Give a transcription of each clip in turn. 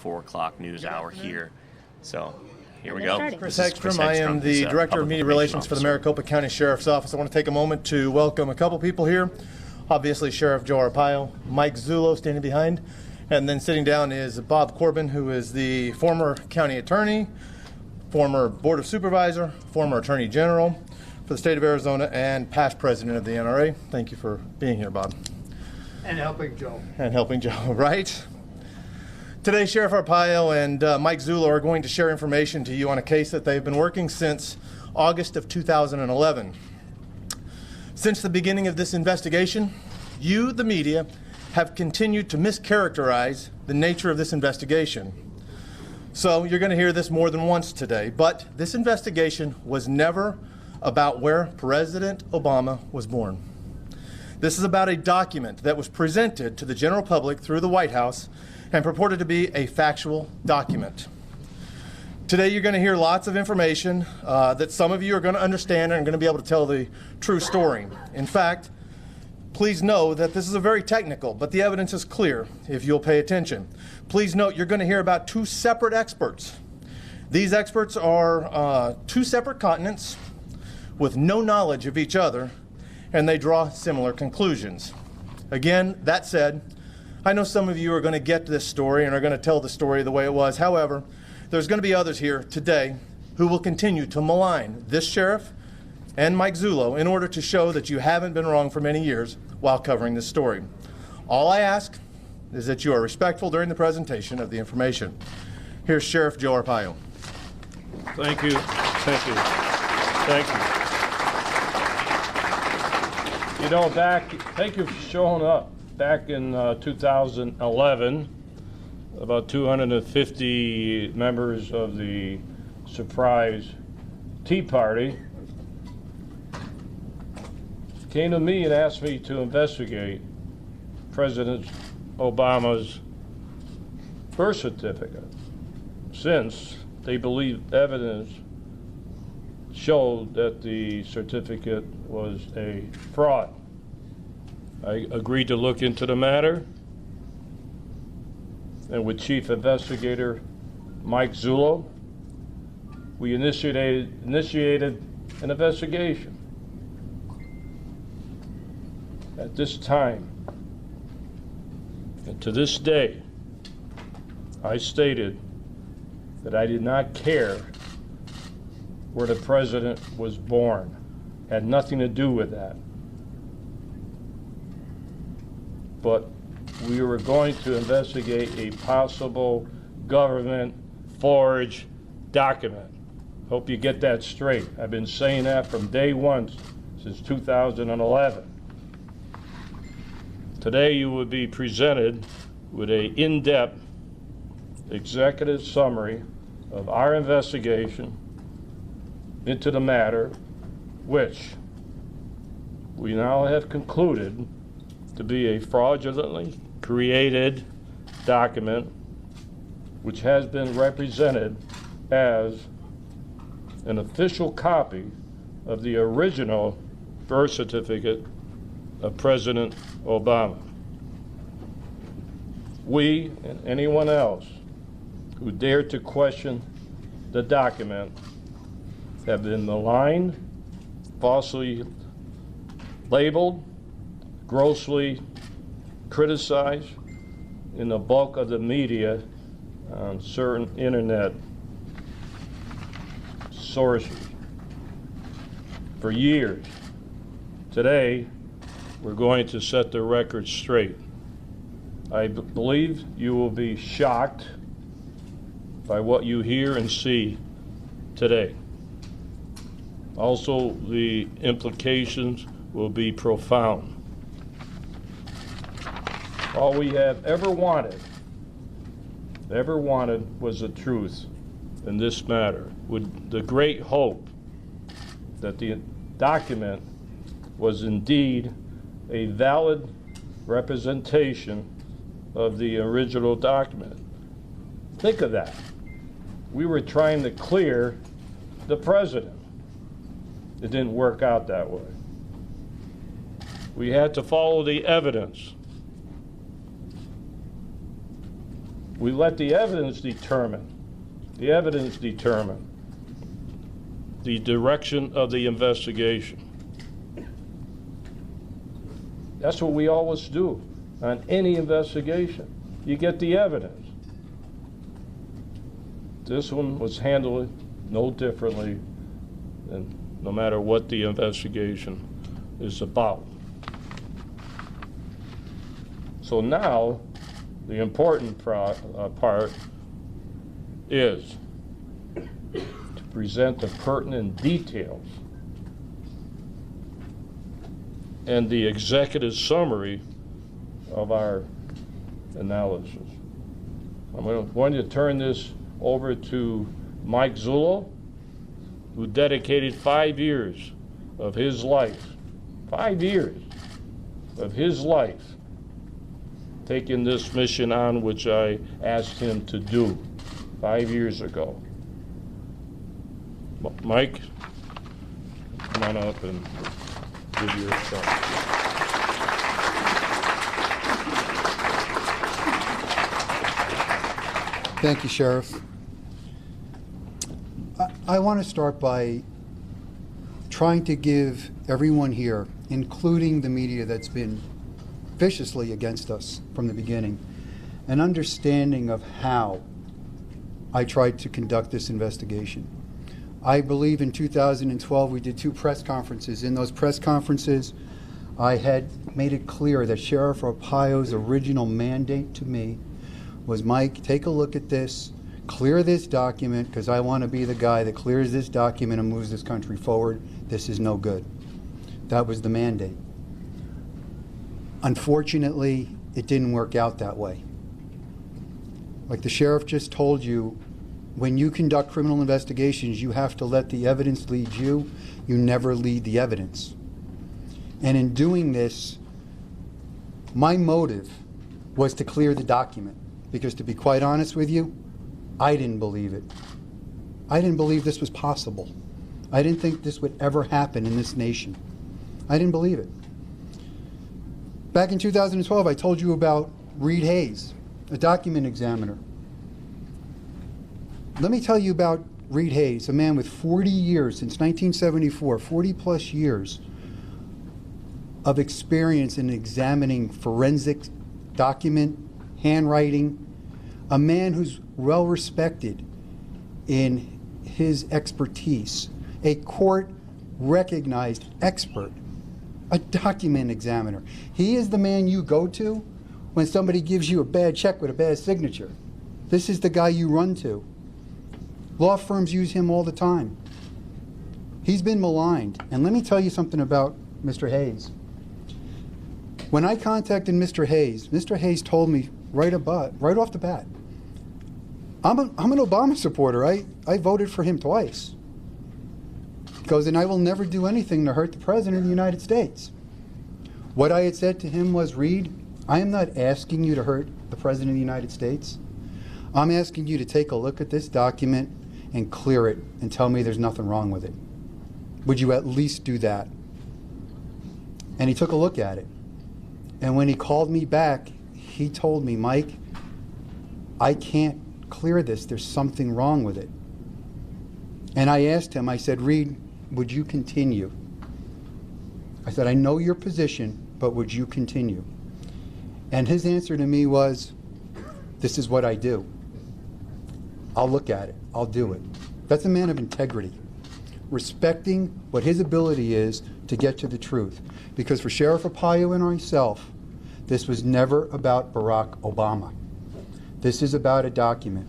4 o'clock news hour here. So here we go. Chris Hegstrom. I am the Director of Media Relations for the Maricopa County Sheriff's Office. I want to take a moment to welcome a couple people here. Obviously, Sheriff Joe Arpaio, Mike Zullo standing behind, and then sitting down is Bob Corbin, who is the former county attorney, former board of supervisor, former attorney general for the state of Arizona, and past president of the NRA. Thank you for being here, Bob. And helping Joe. And helping Joe, right? Today, Sheriff Arpaio and Mike Zullo are going to share information to you on a case that they've been working since August of 2011. Since the beginning of this investigation, you, the media, have continued to mischaracterize the nature of this investigation. So you're going to hear this more than once today, but this investigation was never about where President Obama was born. This is about a document that was presented to the general public through the White House and purported to be a factual document. Today you're going to hear lots of information that some of you are going to understand and are going to be able to tell the true story. In fact, please know that this is a very technical, but the evidence is clear if you'll pay attention. Please note you're going to hear about 2 separate experts. These experts are 2 separate continents with no knowledge of each other, and they draw similar conclusions. Again, that said, I know some of you are going to get this story and are going to tell the story the way it was. However, there's going to be others here today who will continue to malign this sheriff and Mike Zullo in order to show that you haven't been wrong for many years while covering this story. All I ask is that you are respectful during the presentation of the information. Here's Sheriff Joe Arpaio. Thank you. Thank you. Thank you. You know, thank you for showing up. Back in 2011, about 250 members of the surprise Tea Party came to me and asked me to investigate President Obama's birth certificate, since they believed evidence showed that the certificate was a fraud. I agreed to look into the matter, and with Chief Investigator Mike Zullo, we initiated an investigation. At this time, and to this day, I stated that I did not care where the president was born. Had nothing to do with that. But we were going to investigate a possible government forged document. Hope you get that straight. I've been saying that from day one since 2011. Today you will be presented with an in-depth executive summary of our investigation into the matter, which we now have concluded to be a fraudulently created document which has been represented as an official copy of the original birth certificate of President Obama. We and anyone else who dared to question the document have been maligned, falsely labeled, grossly criticized in the bulk of the media on certain internet sources for years. Today, we're going to set the record straight. I believe you will be shocked by what you hear and see today. Also, the implications will be profound. All we have ever wanted was the truth in this matter, with the great hope that the document was indeed a valid representation of the original document. Think of that. We were trying to clear the president. It didn't work out that way. We had to follow the evidence. We let the evidence determine the direction of the investigation. That's what we always do on any investigation. You get the evidence. This one was handled no differently than no matter what the investigation is about. So now, the important part is to present the pertinent details and the executive summary of our analysis. I'm going to turn this over to Mike Zullo, who dedicated 5 years of his life, 5 years of his life, taking this mission on, which I asked him to do 5 years ago. Mike, come on up and give your thoughts. Thank you, Sheriff. I want to start by trying to give everyone here, including the media that's been viciously against us from the beginning, an understanding of how I tried to conduct this investigation. I believe in 2012 we did 2 press conferences. In those press conferences, I had made it clear that Sheriff Arpaio's original mandate to me was, Mike, take a look at this, clear this document, because I want to be the guy that clears this document and moves this country forward. This is no good. That was the mandate. Unfortunately, it didn't work out that way. Like the sheriff just told you, when you conduct criminal investigations, you have to let the evidence lead you. You never lead the evidence. And in doing this, my motive was to clear the document. Because to be quite honest with you, I didn't believe it. I didn't believe this was possible. I didn't think this would ever happen in this nation. I didn't believe it. Back in 2012, I told you about Reed Hayes, a document examiner. Let me tell you about Reed Hayes, a man with 40 years, since 1974, 40 plus years of experience in examining forensic document, handwriting, a man who's well respected in his expertise, a court-recognized expert, a document examiner. He is the man you go to when somebody gives you a bad check with a bad signature. This is the guy you run to. Law firms use him all the time. He's been maligned. And let me tell you something about Mr. Hayes. When I contacted Mr. Hayes told me right off the bat, I'm an Obama supporter. I voted for him twice. He goes, and I will never do anything to hurt the President of the United States. What I had said to him was, Reed, I am not asking you to hurt the President of the United States. I'm asking you to take a look at this document and clear it and tell me there's nothing wrong with it. Would you at least do that? And he took a look at it. And when he called me back, he told me, Mike, I can't clear this. There's something wrong with it. And I asked him, I said, Reed, would you continue? I said, I know your position, but would you continue? And his answer to me was, this is what I do. I'll look at it. I'll do it. That's a man of integrity, respecting what his ability is to get to the truth. Because for Sheriff Arpaio and myself, this was never about Barack Obama. This is about a document.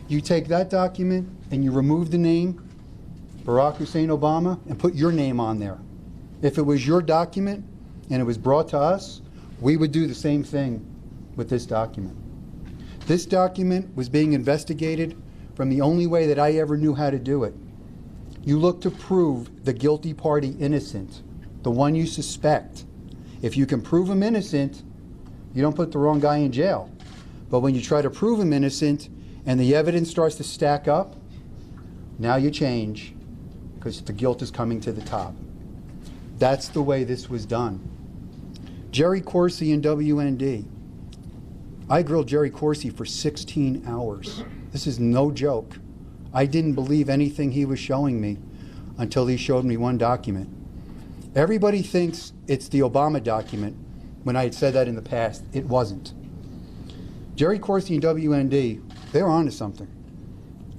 You take that document and you remove the name Barack Hussein Obama and put your name on there. If it was your document and it was brought to us, we would do the same thing with this document. This document was being investigated from the only way that I ever knew how to do it. You look to prove the guilty party innocent, the one you suspect. If you can prove him innocent, you don't put the wrong guy in jail. But when you try to prove him innocent and the evidence starts to stack up, now you change because the guilt is coming to the top. That's the way this was done. Jerry Corsi in WND, I grilled Jerry Corsi for 16 hours. This is no joke. I didn't believe anything he was showing me until he showed me one document. Everybody thinks it's the Obama document. When I had said that in the past, it wasn't. Jerry Corsi and WND, they were onto something.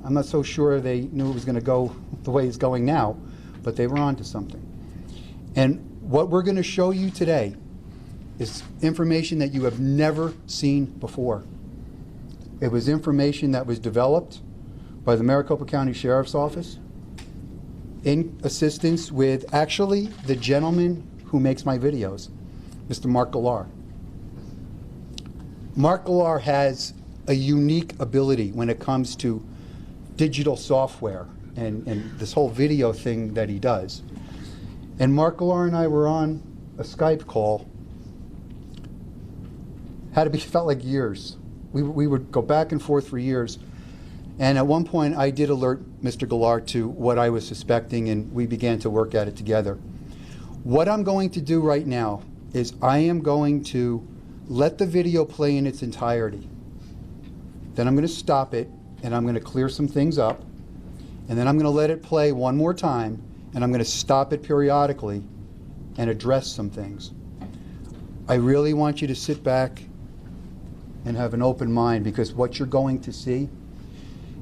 I'm not so sure they knew it was going to go the way it's going now, but they were onto something. And what we're going to show you today is information that you have never seen before. It was information that was developed by the Maricopa County Sheriff's Office in assistance with actually the gentleman who makes my videos, Mr. Mark Galar. Mark Galar has a unique ability when it comes to digital software and this whole video thing that he does. And Mark Galar and I were on a Skype call. Felt like years. We would go back and forth for years. And at one point, I did alert Mr. Galar to what I was suspecting, and we began to work at it together. What I'm going to do right now is I am going to let the video play in its entirety. Then I'm going to stop it, and I'm going to clear some things up. And then I'm going to let it play one more time, and I'm going to stop it periodically and address some things. I really want you to sit back and have an open mind, because what you're going to see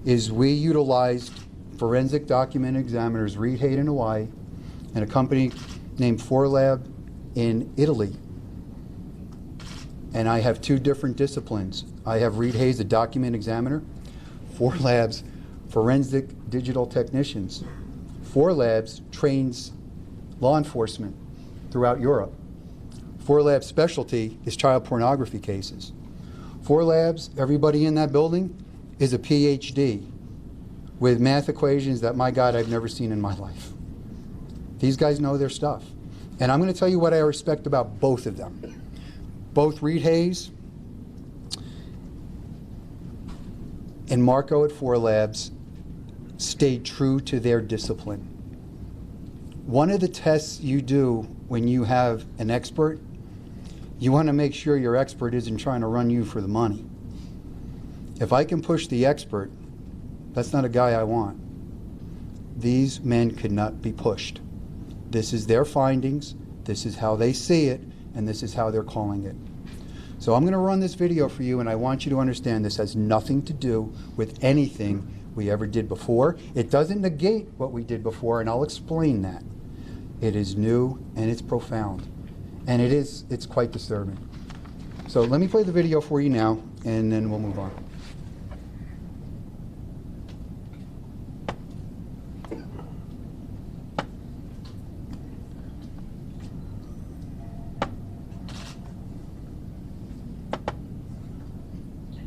is we utilized forensic document examiners, Reed Hayes in Hawaii, and a company named 4Lab in Italy. And I have two different disciplines. I have Reed Hayes, a document examiner, 4Labs, forensic digital technicians. 4Labs trains law enforcement throughout Europe. 4Labs' specialty is child pornography cases. 4Labs, everybody in that building is a PhD with math equations that, my God, I've never seen in my life. These guys know their stuff. And I'm going to tell you what I respect about both of them. Both Reed Hayes and Marco at 4Labs stayed true to their discipline. One of the tests you do when you have an expert, you want to make sure your expert isn't trying to run you for the money. If I can push the expert, that's not a guy I want. These men could not be pushed. This is their findings, this is how they see it, and this is how they're calling it. So I'm going to run this video for you, and I want you to understand this has nothing to do with anything we ever did before. It doesn't negate what we did before, and I'll explain that. It is new and it's profound. And it's quite disturbing. So let me play the video for you now, and then we'll move on.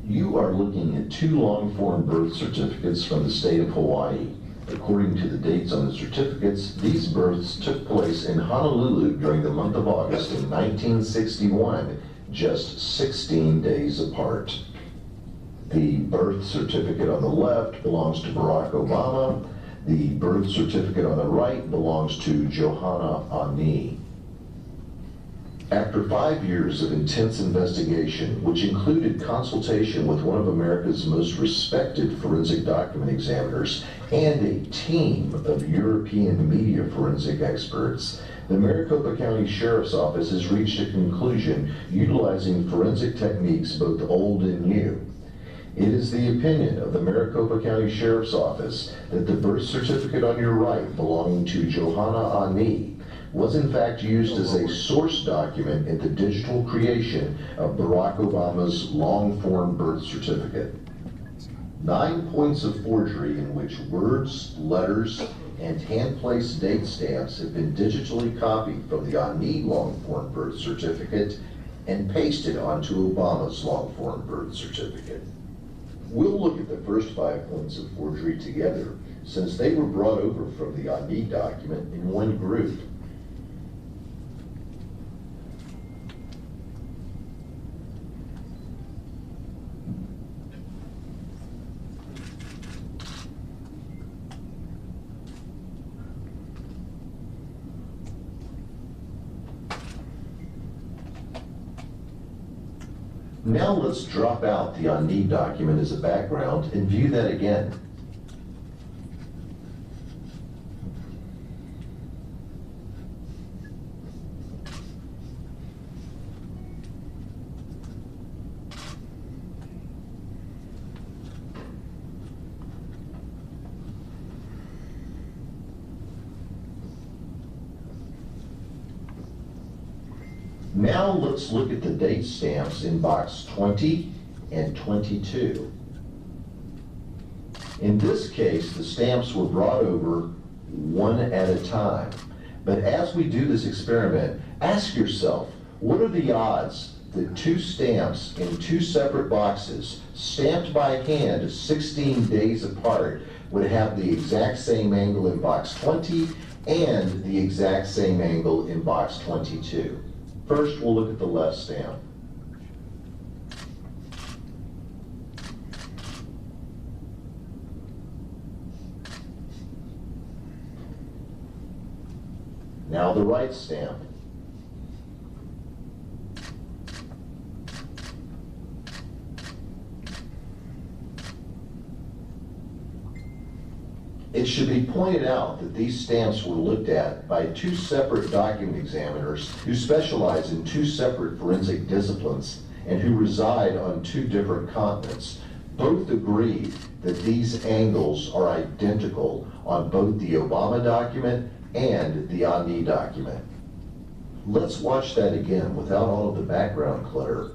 You are looking at two long-form birth certificates from the state of Hawaii. According to the dates on the certificates, these births took place in Honolulu during the month of August in 1961, just 16 days apart. The birth certificate on the left belongs to Barack Obama. The birth certificate on the right belongs to Johanna Ani. After 5 years of intense investigation, which included consultation with one of America's most respected forensic document examiners and a team of European media forensic experts, the Maricopa County Sheriff's Office has reached a conclusion utilizing forensic techniques both old and new. It is the opinion of the Maricopa County Sheriff's Office that the birth certificate on your right belonging to Johanna Ani was in fact used as a source document in the digital creation of Barack Obama's long-form birth certificate. 9 points of forgery in which words, letters, and hand-placed date stamps have been digitally copied from the Ani long-form birth certificate and pasted onto Obama's long-form birth certificate. We'll look at the first 5 points of forgery together, since they were brought over from the Ani document in one group. Now let's drop out the on need document as a background and view that again. Now let's look at the date stamps in box 20 and 22. In this case, the stamps were brought over one at a time. But as we do this experiment, ask yourself, what are the odds that two stamps in two separate boxes, stamped by hand 16 days apart, would have the exact same angle in box 20 and the exact same angle in box 22? First, we'll look at the left stamp. Now the right stamp. It should be pointed out that these stamps were looked at by two separate document examiners who specialize in two separate forensic disciplines and who reside on two different continents. Both agreed that these angles are identical on both the Obama document and the Ani document. Let's watch that again without all of the background clutter.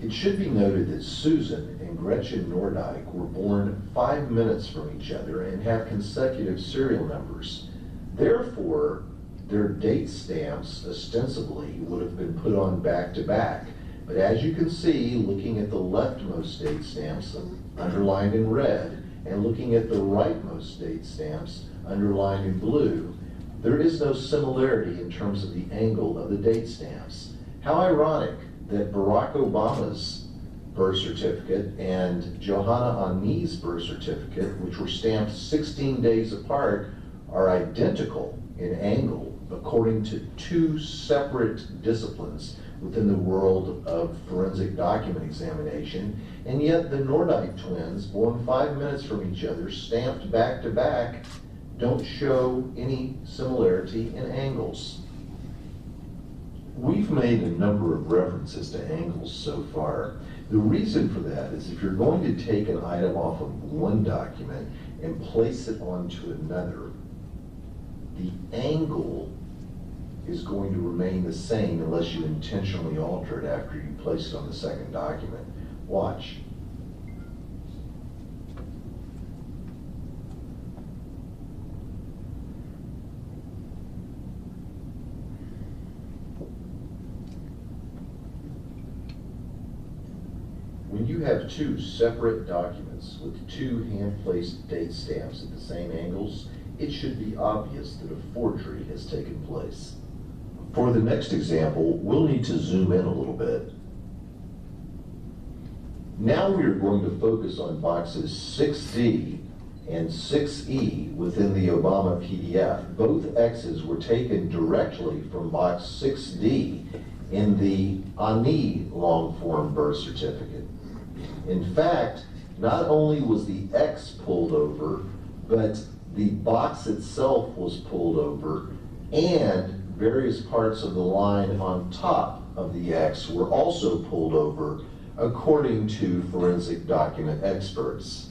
It should be noted that Susan and Gretchen Nordyke were born 5 minutes from each other and have consecutive serial numbers. Therefore, their date stamps ostensibly would have been put on back to back. But as you can see, looking at the leftmost date stamps underlined in red and looking at the rightmost date stamps underlined in blue, there is no similarity in terms of the angle of the date stamps. How ironic that Barack Obama's birth certificate and Johanna Ani's birth certificate, which were stamped 16 days apart, are identical in angle according to two separate disciplines within the world of forensic document examination, and yet the Nordyke twins, born 5 minutes from each other, stamped back to back, don't show any similarity in angles. We've made a number of references to angles so far. The reason for that is if you're going to take an item off of one document and place it onto another, the angle is going to remain the same unless you intentionally alter it after you place it on the second document. Watch. When you have two separate documents with two hand-placed date stamps at the same angles, it should be obvious that a forgery has taken place. For the next example, we'll need to zoom in a little bit. Now we are going to focus on boxes 6D and 6E within the Obama PDF. Both X's were taken directly from box 6D in the Ani long-form birth certificate. In fact, not only was the X pulled over, but the box itself was pulled over, and various parts of the line on top of the X were also pulled over, according to forensic document experts.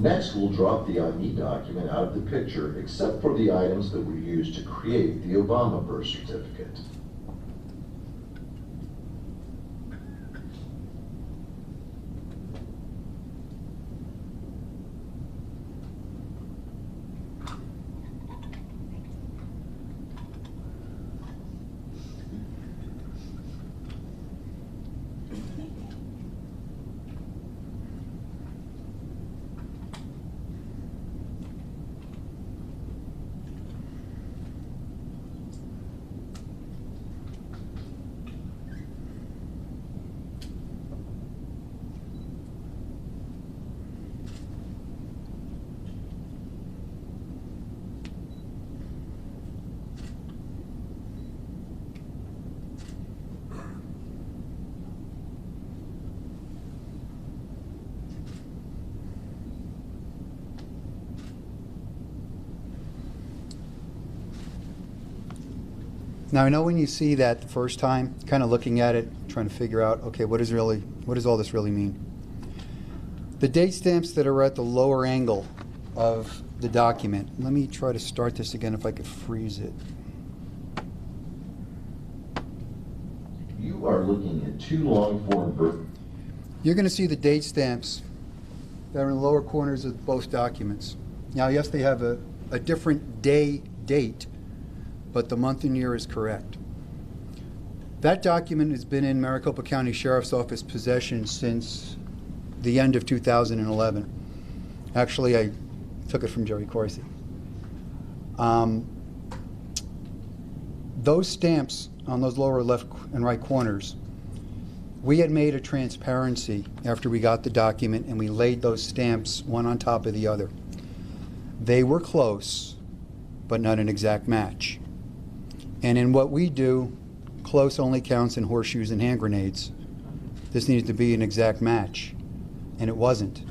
Next, we'll drop the ID document out of the picture, except for the items that were used to create the Obama birth certificate. Now, I know when you see that the first time, kind of looking at it, trying to figure out, okay, what does all this really mean? The date stamps that are at the lower angle of the document. Let me try to start this again if I could freeze it. You are looking at two long-form birth. You're going to see the date stamps that are in the lower corners of both documents. Now, yes, they have a different date, but the month and year is correct. That document has been in Maricopa County Sheriff's Office possession since the end of 2011. Actually, I took it from Jerry Corsi. Those stamps on those lower left and right corners, we had made a transparency after we got the document, and we laid those stamps one on top of the other. They were close, but not an exact match. And in what we do, close only counts in horseshoes and hand grenades. This needed to be an exact match, and it wasn't.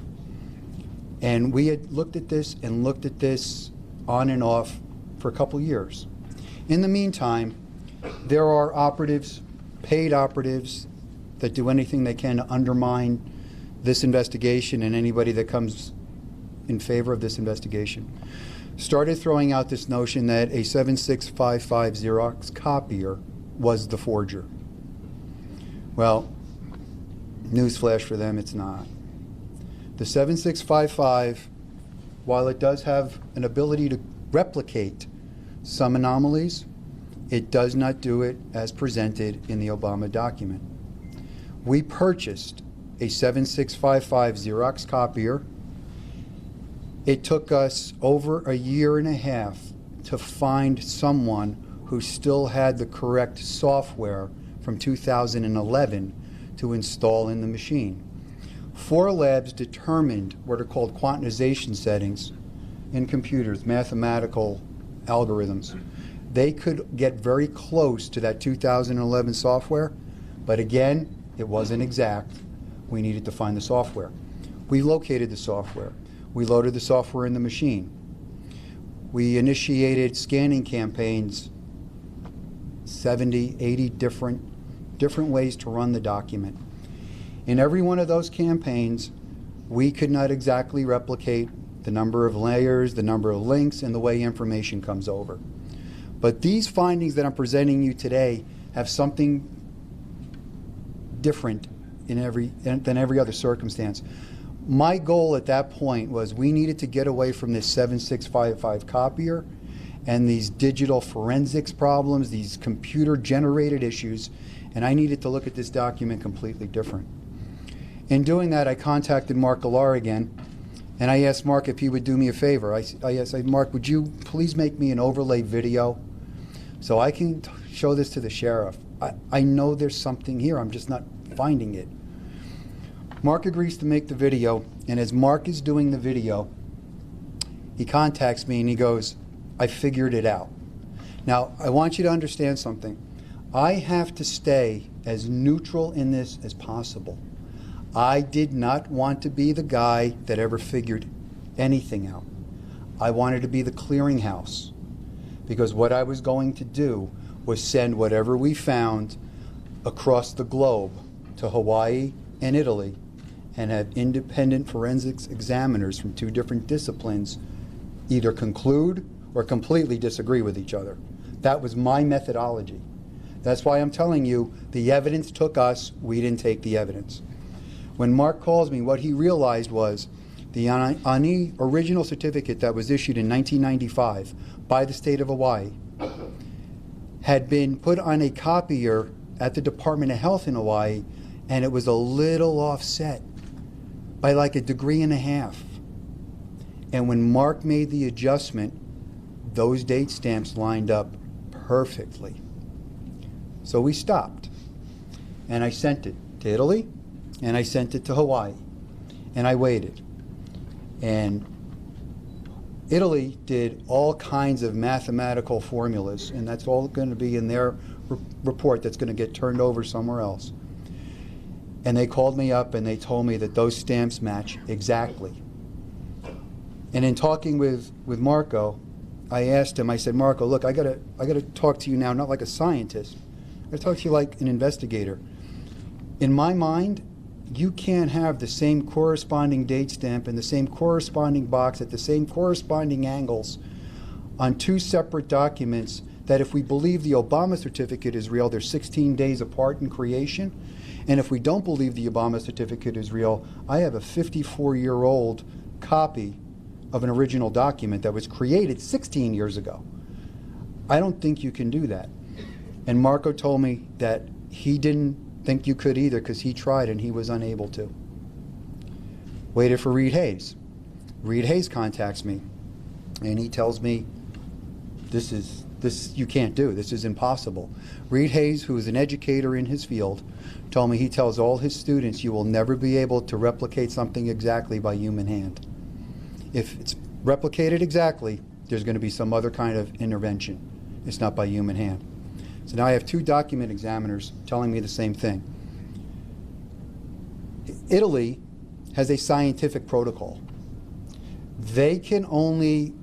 And we had looked at this and looked at this on and off for a couple years. In the meantime, there are operatives, paid operatives, that do anything they can to undermine this investigation and anybody that comes in favor of this investigation. Started throwing out this notion that a 7655 Xerox copier was the forger. Well, newsflash for them, it's not. The 7655, while it does have an ability to replicate some anomalies, it does not do it as presented in the Obama document. We purchased a 7655 Xerox copier. It took us over a year and a half to find someone who still had the correct software from 2011 to install in the machine. 4 labs determined what are called quantization settings in computers, mathematical algorithms. They could get very close to that 2011 software, but again, it wasn't exact. We needed to find the software. We located the software. We loaded the software in the machine. We initiated scanning campaigns, 70, 80 different ways to run the document. In every one of those campaigns, we could not exactly replicate the number of layers, the number of links, and the way information comes over. But these findings that I'm presenting you today have something different than every other circumstance. My goal at that point was we needed to get away from this 7655 copier and these digital forensics problems, these computer-generated issues, and I needed to look at this document completely different. In doing that, I contacted Mark Galar again, and I asked Mark if he would do me a favor. I said, Mark, would you please make me an overlay video so I can show this to the sheriff? I know there's something here, I'm just not finding it. Mark agrees to make the video, and as Mark is doing the video, he contacts me and he goes, I figured it out. Now, I want you to understand something. I have to stay as neutral in this as possible. I did not want to be the guy that ever figured anything out. I wanted to be the clearinghouse, because what I was going to do was send whatever we found across the globe to Hawaii and Italy and have independent forensics examiners from two different disciplines either conclude or completely disagree with each other. That was my methodology. That's why I'm telling you, the evidence took us, we didn't take the evidence. When Mark calls me, what he realized was the ANI original certificate that was issued in 1995 by the state of Hawaii had been put on a copier at the Department of Health in Hawaii, and it was a little offset by like 1.5 degrees. And when Mark made the adjustment, those date stamps lined up perfectly. So we stopped, and I sent it to Italy, and I sent it to Hawaii, and I waited. And Italy did all kinds of mathematical formulas, and that's all going to be in their report that's going to get turned over somewhere else. And they called me up and they told me that those stamps match exactly. And in talking with Marco, I asked him, I said, Marco, look, I gotta talk to you now, not like a scientist. I gotta talk to you like an investigator. In my mind, you can't have the same corresponding date stamp and the same corresponding box at the same corresponding angles on two separate documents that if we believe the Obama certificate is real, they're 16 days apart in creation. And if we don't believe the Obama certificate is real, I have a 54-year-old copy of an original document that was created 16 years ago. I don't think you can do that. And Marco told me that he didn't think you could either because he tried and he was unable to. Waited for Reed Hayes. Reed Hayes contacts me and he tells me, this you can't do, this is impossible. Reed Hayes, who is an educator in his field, told me he tells all his students you will never be able to replicate something exactly by human hand. If it's replicated exactly, there's going to be some other kind of intervention. It's not by human hand. So now I have two document examiners telling me the same thing. Italy has a scientific protocol. They can only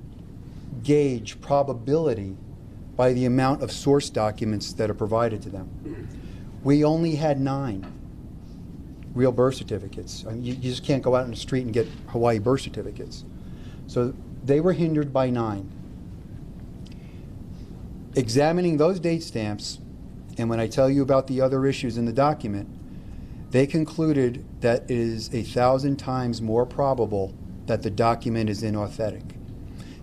gauge probability by the amount of source documents that are provided to them. We only had 9 real birth certificates. I mean, you just can't go out in the street and get Hawaii birth certificates. So they were hindered by 9. Examining those date stamps, and when I tell you about the other issues in the document, they concluded that it is 1,000 times more probable that the document is inauthentic.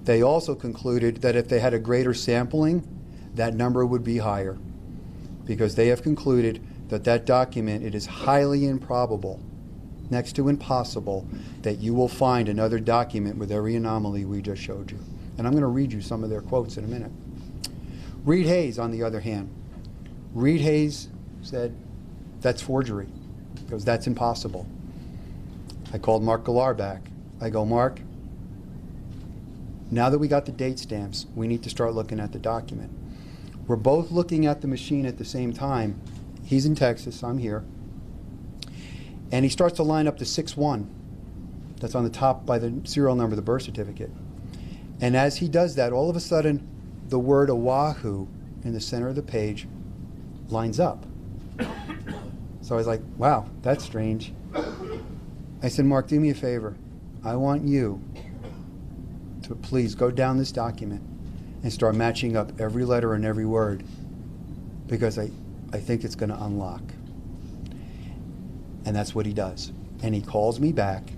They also concluded that if they had a greater sampling, that number would be higher, because they have concluded that that document, it is highly improbable, next to impossible, that you will find another document with every anomaly we just showed you. And I'm going to read you some of their quotes in a minute. Reed Hayes, on the other hand, Reed Hayes said, that's forgery, because that's impossible. I called Mark Galar back. I go, Mark, now that we got the date stamps, we need to start looking at the document. We're both looking at the machine at the same time. He's in Texas, I'm here. And he starts to line up the 6-1 that's on the top by the serial number of the birth certificate. And as he does that, all of a sudden, the word Oahu in the center of the page lines up. So I was like, wow, that's strange. I said, Mark, do me a favor. I want you to please go down this document and start matching up every letter and every word, because I think it's going to unlock. And that's what he does. And he calls me back,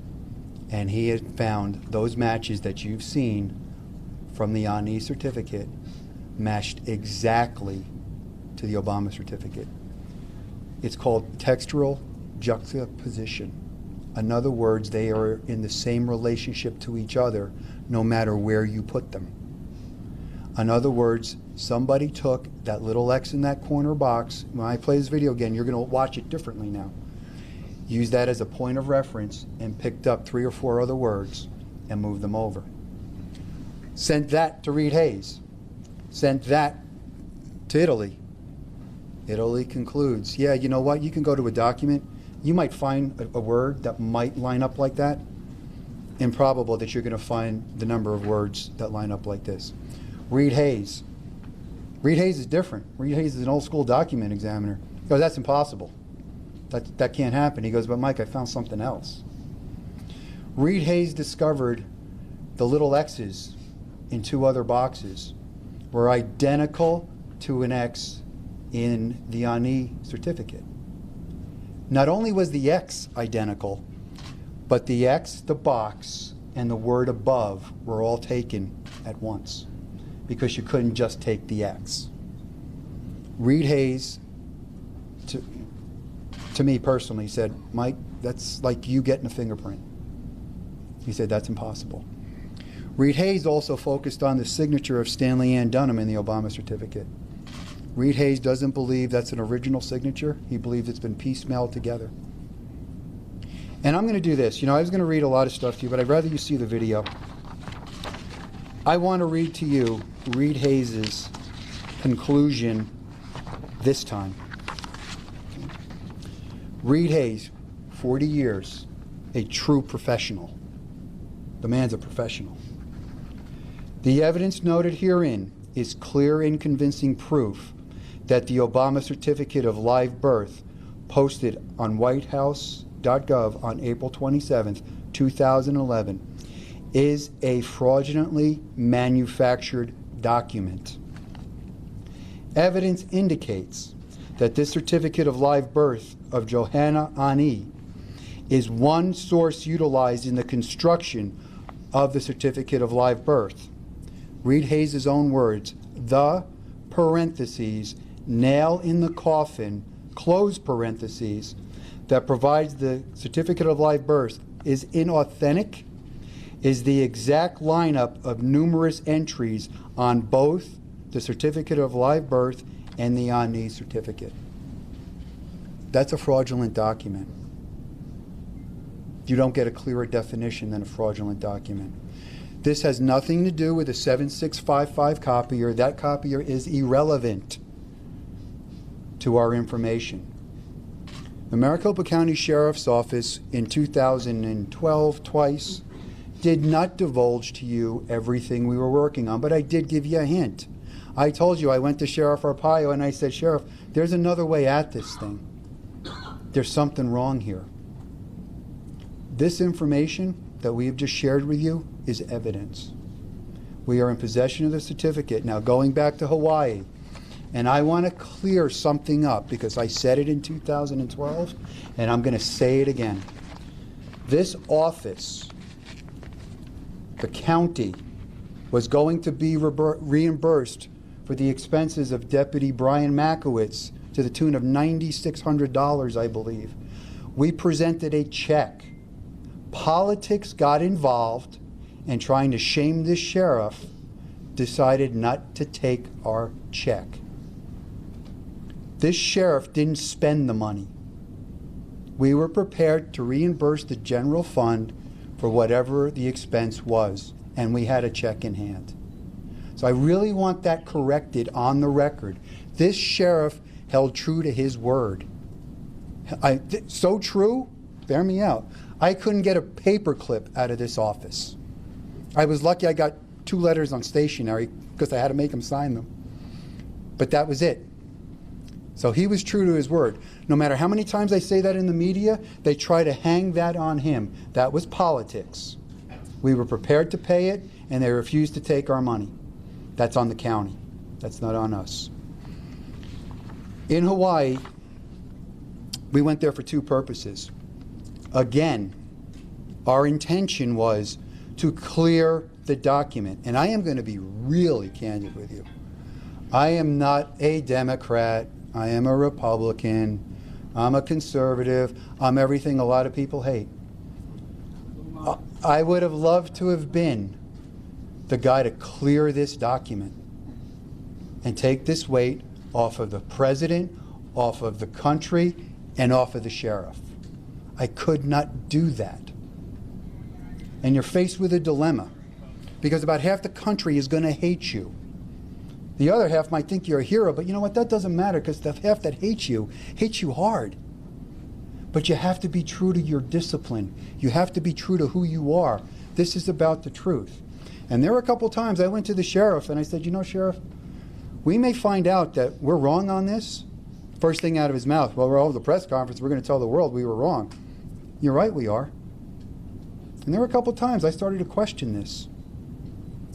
and he had found those matches that you've seen from the ANI certificate matched exactly to the Obama certificate. It's called textual juxtaposition. In other words, they are in the same relationship to each other no matter where you put them. In other words, somebody took that little X in that corner box. When I play this video again, you're going to watch it differently now. Use that as a point of reference and picked up 3 or 4 other words and moved them over. Sent that to Reed Hayes. Sent that to Italy. Italy concludes, yeah, you know what? You can go to a document. You might find a word that might line up like that. Improbable that you're going to find the number of words that line up like this. Reed Hayes. Reed Hayes is different. Reed Hayes is an old school document examiner. He goes, that's impossible. That can't happen. He goes, but Mike, I found something else. Reed Hayes discovered the little X's in 2 other boxes were identical to an X in the Ani certificate. Not only was the X identical, but the X, the box, and the word above were all taken at once because you couldn't just take the X. Reed Hayes, to me personally, said, Mike, that's like you getting a fingerprint. He said, that's impossible. Reed Hayes also focused on the signature of Stanley Ann Dunham in the Obama certificate. Reed Hayes doesn't believe that's an original signature. He believes it's been piecemealed together. And I'm going to do this. You know, I was going to read a lot of stuff to you, but I'd rather you see the video. I want to read to you Reed Hayes' conclusion this time. Reed Hayes, 40 years, a true professional. The man's a professional. The evidence noted herein is clear and convincing proof that the Obama certificate of live birth posted on whitehouse.gov on April 27, 2011 is a fraudulently manufactured document. Evidence indicates that this certificate of live birth of Johanna Ani is one source utilized in the construction of the certificate of live birth. Reed Hayes' own words, the parentheses, nail in the coffin, close parentheses, that provides the certificate of live birth is inauthentic, is the exact lineup of numerous entries on both the certificate of live birth and the Ani certificate. That's a fraudulent document. You don't get a clearer definition than a fraudulent document. This has nothing to do with a 7655 copier. That copier is irrelevant to our information. The Maricopa County Sheriff's Office in 2012, twice, did not divulge to you everything we were working on, but I did give you a hint. I told you I went to Sheriff Arpaio and I said, Sheriff, there's another way at this thing. There's something wrong here. This information that we have just shared with you is evidence. We are in possession of the certificate. Now, going back to Hawaii, and I want to clear something up because I said it in 2012, and I'm going to say it again. This office, the county, was going to be reimbursed for the expenses of Deputy Brian Makowitz to the tune of $9,600, I believe. We presented a check. Politics got involved, and trying to shame this sheriff decided not to take our check. This sheriff didn't spend the money. We were prepared to reimburse the general fund for whatever the expense was, and we had a check in hand. So I really want that corrected on the record. This sheriff held true to his word. So true, bear me out. I couldn't get a paper clip out of this office. I was lucky I got 2 letters on stationery because I had to make him sign them. But that was it. So he was true to his word. No matter how many times I say that in the media, they try to hang that on him. That was politics. We were prepared to pay it, and they refused to take our money. That's on the county. That's not on us. In Hawaii, we went there for 2 purposes. Again, our intention was to clear the document. And I am going to be really candid with you. I am not a Democrat. I am a Republican. I'm a conservative. I'm everything a lot of people hate. I would have loved to have been the guy to clear this document and take this weight off of the president, off of the country, and off of the sheriff. I could not do that. And you're faced with a dilemma because about half the country is going to hate you. The other half might think you're a hero, but you know what? That doesn't matter because the half that hates you hard. But you have to be true to your discipline. You have to be true to who you are. This is about the truth. And there were a couple times I went to the sheriff and I said, you know, Sheriff, we may find out that we're wrong on this, First thing out of his mouth, well, we're all at the press conference, we're going to tell the world we were wrong. You're right, we are. And there were a couple times I started to question this.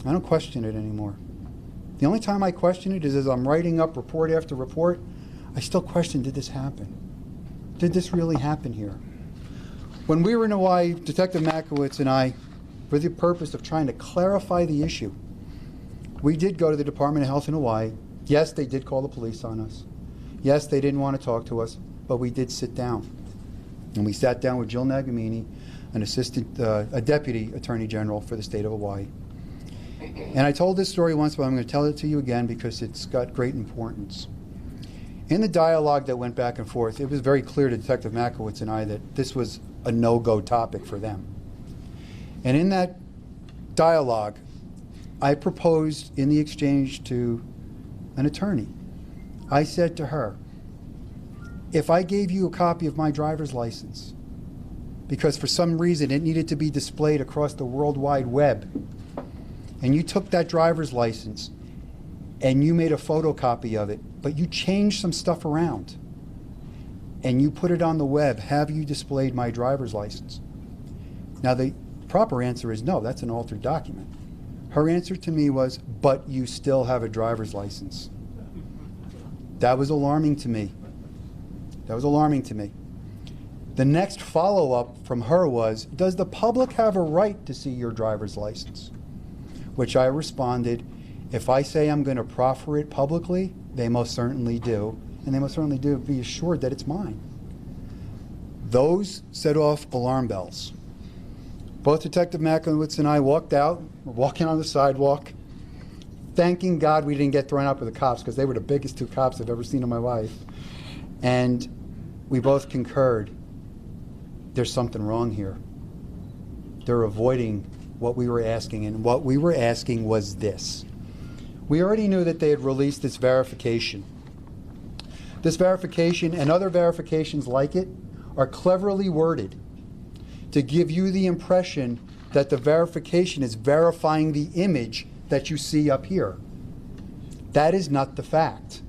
I don't question it anymore. The only time I question it is as I'm writing up report after report, I still question, did this happen? Did this really happen here? When we were in Hawaii, Detective Makowitz and I, for the purpose of trying to clarify the issue, we did go to the Department of Health in Hawaii. Yes, they did call the police on us. Yes, they didn't want to talk to us, but we did sit down. And we sat down with Jill Nagamini, a deputy attorney general for the state of Hawaii. And I told this story once, but I'm going to tell it to you again because it's got great importance. In the dialogue that went back and forth, it was very clear to Detective Makowitz and I that this was a no-go topic for them. And in that dialogue, I proposed in the exchange to an attorney. I said to her, if I gave you a copy of my driver's license, because for some reason it needed to be displayed across the World Wide Web, and you took that driver's license and you made a photocopy of it, but you changed some stuff around, and you put it on the web, have you displayed my driver's license? Now the proper answer is no, that's an altered document. Her answer to me was, but you still have a driver's license. That was alarming to me. That was alarming to me. The next follow-up from her was, does the public have a right to see your driver's license? Which I responded, if I say I'm going to proffer it publicly, they most certainly do. And they most certainly do be assured that it's mine. Those set off alarm bells. Both Detective Makowitz and I walked out, we're walking on the sidewalk, thanking God we didn't get thrown out with the cops because they were the biggest two cops I've ever seen in my life. And we both concurred, there's something wrong here. They're avoiding what we were asking, and what we were asking was this. We already knew that they had released this verification. This verification and other verifications like it are cleverly worded to give you the impression that the verification is verifying the image that you see up here. That is not the fact.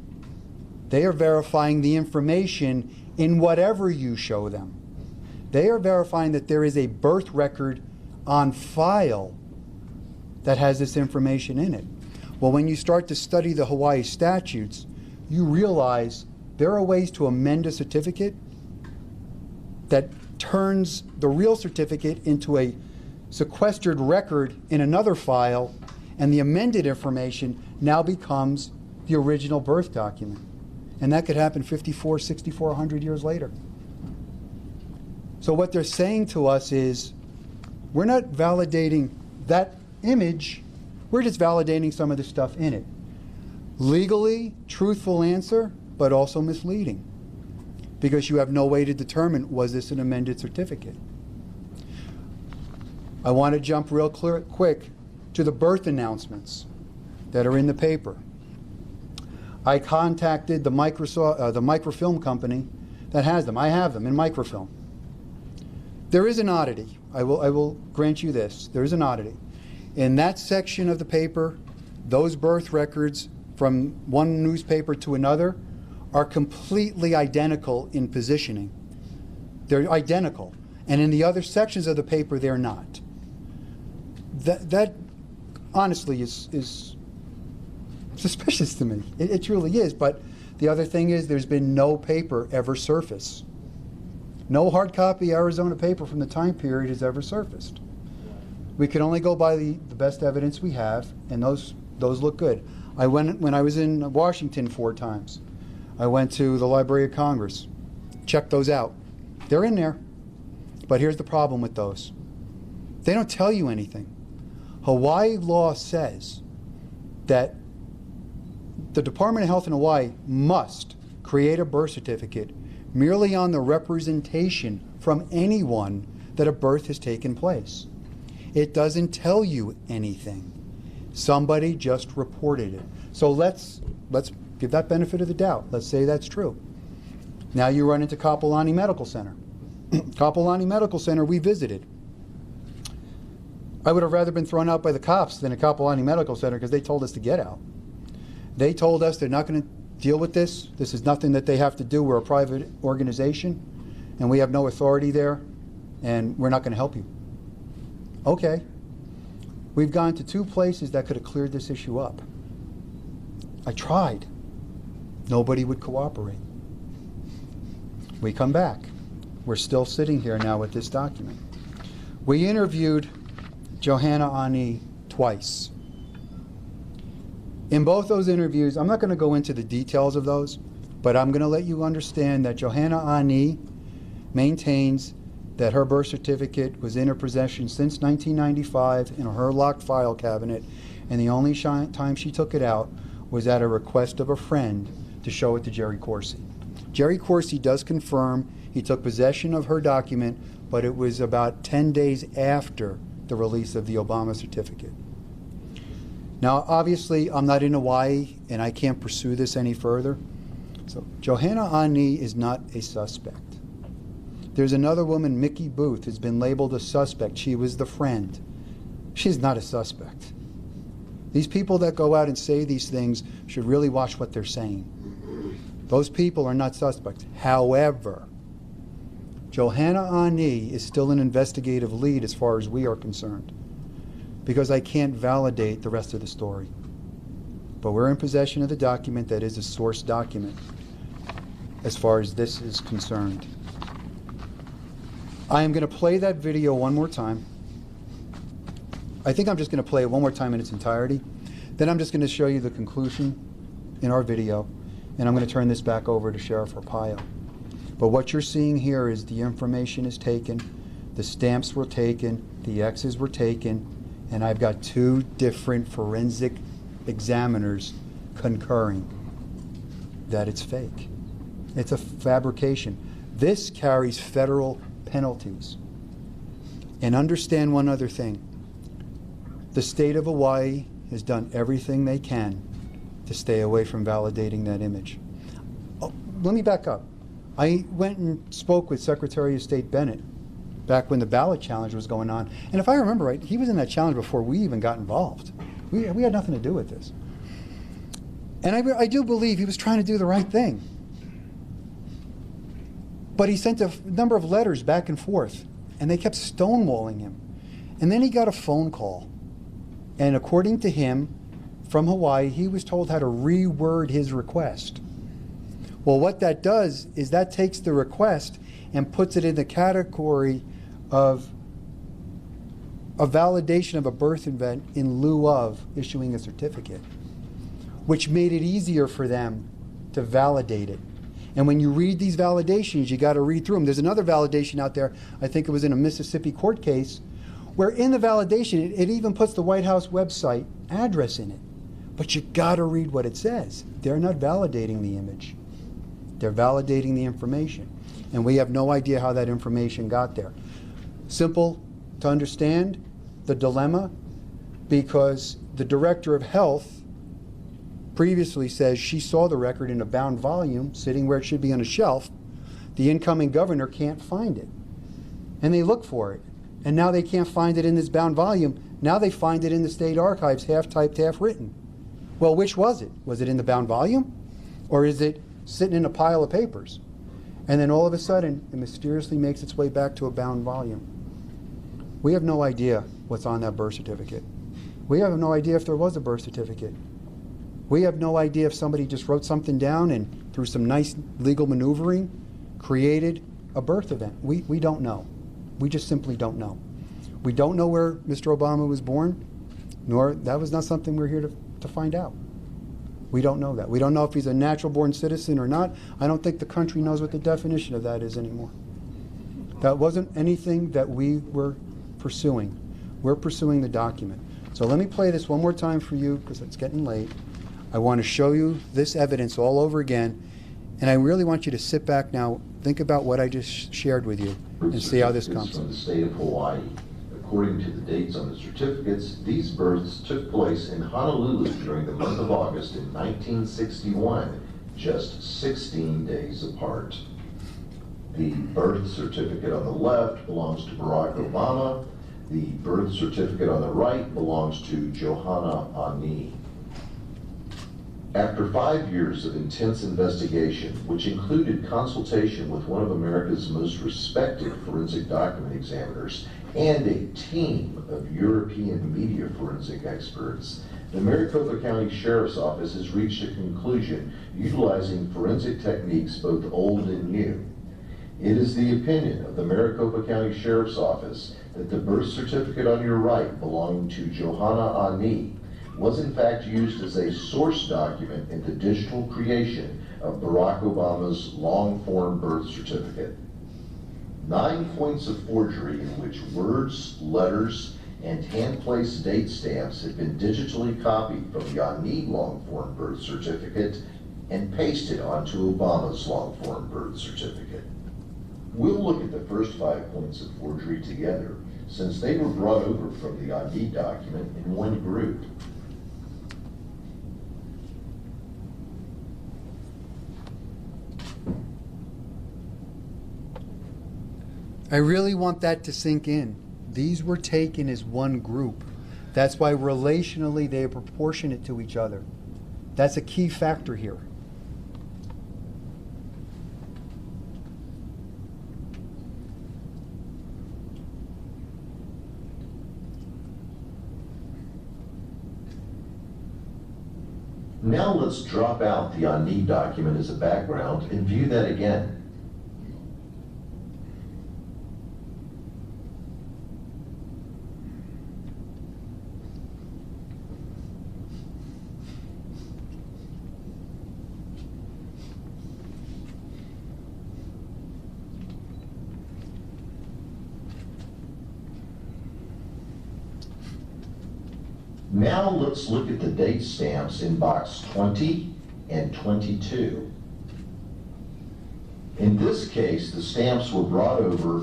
They are verifying the information in whatever you show them. They are verifying that there is a birth record on file that has this information in it. Well, when you start to study the Hawaii statutes, you realize there are ways to amend a certificate that turns the real certificate into a sequestered record in another file, and the amended information now becomes the original birth document. And that could happen 54, 64, 100 years later. So what they're saying to us is, we're not validating that image, we're just validating some of the stuff in it. Legally, truthful answer, but also misleading, because you have no way to determine, was this an amended certificate? I want to jump real quick to the birth announcements that are in the paper. I contacted the microfilm company that has them. I have them in microfilm. There is an oddity. I will grant you this. There is an oddity. In that section of the paper, those birth records from one newspaper to another are completely identical in positioning. They're identical. And in the other sections of the paper, they're not. That honestly is suspicious to me. It truly is. But the other thing is, there's been no paper ever surface. No hard copy Arizona paper from the time period has ever surfaced. We can only go by the best evidence we have, and those look good. When I was in Washington 4 times, I went to the Library of Congress, checked those out. They're in there. But here's the problem with those. They don't tell you anything. Hawaii law says that the Department of Health in Hawaii must create a birth certificate merely on the representation from anyone that a birth has taken place. It doesn't tell you anything. Somebody just reported it. So let's give that benefit of the doubt. Let's say that's true. Now you run into Kapolani Medical Center. Kapolani Medical Center we visited. I would have rather been thrown out by the cops than a Kapolani Medical Center because they told us to get out. They told us they're not going to deal with this. This is nothing that they have to do. We're a private organization, and we have no authority there, and we're not going to help you. Okay. We've gone to 2 places that could have cleared this issue up. I tried. Nobody would cooperate. We come back. We're still sitting here now with this document. We interviewed Johanna Ani twice. In both those interviews, I'm not going to go into the details of those, but I'm going to let you understand that Johanna Ani maintains that her birth certificate was in her possession since 1995 in her locked file cabinet, and the only time she took it out was at a request of a friend to show it to Jerry Corsi. Jerry Corsi does confirm he took possession of her document, but it was about 10 days after the release of the Obama certificate. Now, obviously, I'm not in Hawaii, and I can't pursue this any further. So, Johanna Ani is not a suspect. There's another woman, Mickey Booth, who's been labeled a suspect. She was the friend. She's not a suspect. These people that go out and say these things should really watch what they're saying. Those people are not suspects. However, Johanna Ani is still an investigative lead as far as we are concerned, because I can't validate the rest of the story. But we're in possession of the document that is a source document as far as this is concerned. I am going to play that video one more time. I think I'm just going to play it one more time in its entirety. Then I'm just going to show you the conclusion in our video, and I'm going to turn this back over to Sheriff Arpaio. But what you're seeing here is the information is taken, the stamps were taken, the X's were taken, and I've got 2 different forensic examiners concurring that it's fake. It's a fabrication. This carries federal penalties. And understand one other thing. The state of Hawaii has done everything they can to stay away from validating that image. Oh, let me back up. I went and spoke with Secretary of State Bennett back when the ballot challenge was going on. And if I remember right, he was in that challenge before we even got involved. We had nothing to do with this. And I do believe he was trying to do the right thing. But he sent a number of letters back and forth, and they kept stonewalling him. And then he got a phone call. And according to him, from Hawaii, he was told how to reword his request. Well, what that does is that takes the request and puts it in the category of a validation of a birth event in lieu of issuing a certificate, which made it easier for them to validate it. And when you read these validations, you got to read through them. There's another validation out there, I think it was in a Mississippi court case, where in the validation, it even puts the White House website address in it. But you got to read what it says. They're not validating the image. They're validating the information. And we have no idea how that information got there. Simple to understand the dilemma, because the Director of Health previously says she saw the record in a bound volume sitting where it should be on a shelf. The incoming governor can't find it. And they look for it. And now they can't find it in this bound volume. Now they find it in the state archives, half typed, half written. Well, which was it? Was it in the bound volume? Or is it sitting in a pile of papers? And then all of a sudden, it mysteriously makes its way back to a bound volume. We have no idea what's on that birth certificate. We have no idea if there was a birth certificate. We have no idea if somebody just wrote something down and through some nice legal maneuvering created a birth event. We don't know. We just simply don't know. We don't know where Mr. Obama was born, nor that was not something we're here to find out. We don't know that. We don't know if he's a natural born citizen or not. I don't think the country knows what the definition of that is anymore. That wasn't anything that we were pursuing. We're pursuing the document. So let me play this one more time for you because it's getting late. I want to show you this evidence all over again, and I really want you to sit back now, think about what I just shared with you, and see how this comes. From the state of Hawaii. According to the dates on the certificates, these births took place in Honolulu during the month of August in 1961, just 16 days apart. The birth certificate on the left belongs to Barack Obama. The birth certificate on the right belongs to Johanna Ani. After 5 years of intense investigation, which included consultation with one of America's most respected forensic document examiners and a team of European media forensic experts, the Maricopa County Sheriff's Office has reached a conclusion utilizing forensic techniques both old and new. It is the opinion of the Maricopa County Sheriff's Office that the birth certificate on your right belonging to Johanna Ani was in fact used as a source document in the digital creation of Barack Obama's long-form birth certificate. 9 points of forgery in which words, letters, and hand-placed date stamps have been digitally copied from the Ani long-form birth certificate and pasted onto Obama's long-form birth certificate. We'll look at the first 5 points of forgery together, since they were brought over from the Ani document in one group. I really want that to sink in. These were taken as one group. That's why relationally they are proportionate to each other. That's a key factor here. Now let's drop out the Ani document as a background and view that again. Now let's look at the date stamps in box 20 and 22. In this case, the stamps were brought over